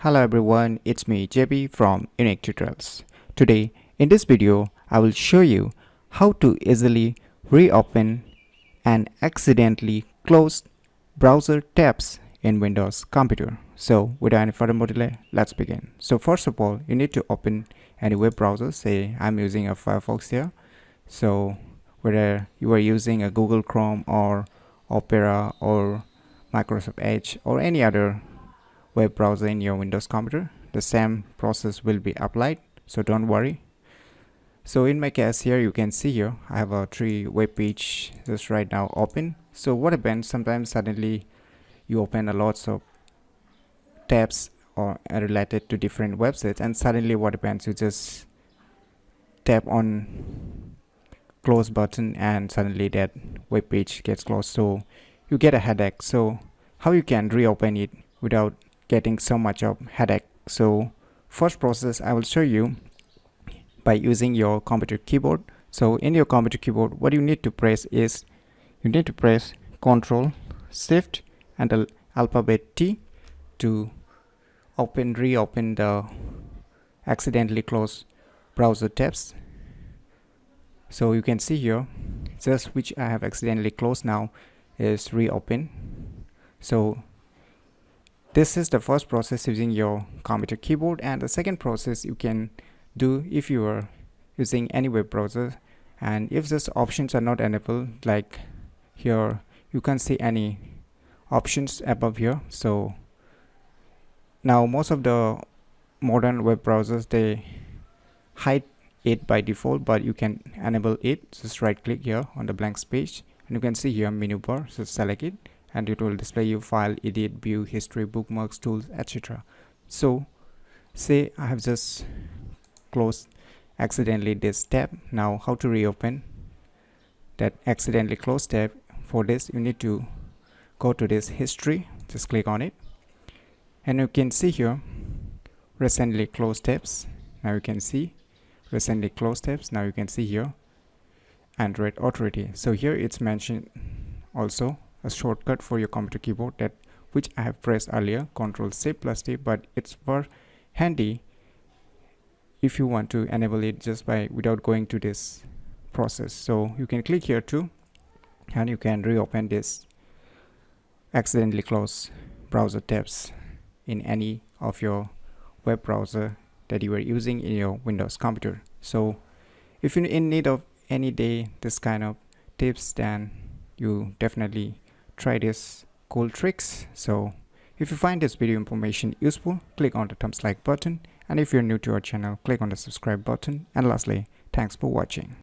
Hello everyone, it's me JB from UniqueTutorials. Today in this video I will show you how to easily reopen and accidentally close browser tabs in Windows computer. So without any further delay, let's begin. So first of all, you need to open any web browser. Say I'm using a Firefox here. So whether you are using a Google Chrome or Opera or Microsoft Edge or any other web browser in your Windows computer, the same process will be applied, so don't worry. So in my case here, you can see here I have a 3 web page just right now open. So what happens, sometimes suddenly you open a lots of tabs or related to different websites, and suddenly what happens, you just tap on close button and suddenly that web page gets closed, so you get a headache. So how you can reopen it without getting so much of headache? So first process I will show you by using your computer keyboard. So in your computer keyboard, what you need to press is you need to press Ctrl Shift and the alphabet T to reopen the accidentally closed browser tabs. So you can see here just which I have accidentally closed now is reopen. So this is the first process using your computer keyboard, and the second process you can do if you are using any web browser, and if these options are not enabled, like here you can't see any options above here. So now most of the modern web browsers, they hide it by default, but you can enable it. Just right click here on the blank space and you can see here menu bar, so select it and it will display you file, edit, view, history, bookmarks, tools, etc. So say I have just closed accidentally this tab. Now how to reopen that accidentally closed tab? For this you need to go to this history, just click on it and you can see here recently closed tabs. Now you can see recently closed tabs. Now you can see here Android Authority. So here it's mentioned also a shortcut for your computer keyboard, that which I have pressed earlier, Ctrl Shift plus T, but it's very handy if you want to enable it just by without going to this process. So you can click here too and you can reopen this accidentally closed browser tabs in any of your web browser that you are using in your Windows computer. So if you're in need of any day this kind of tips, then you definitely try this cool tricks. So if you find this video information useful, click on the thumbs like button, and if you're new to our channel, click on the subscribe button, and lastly, thanks for watching.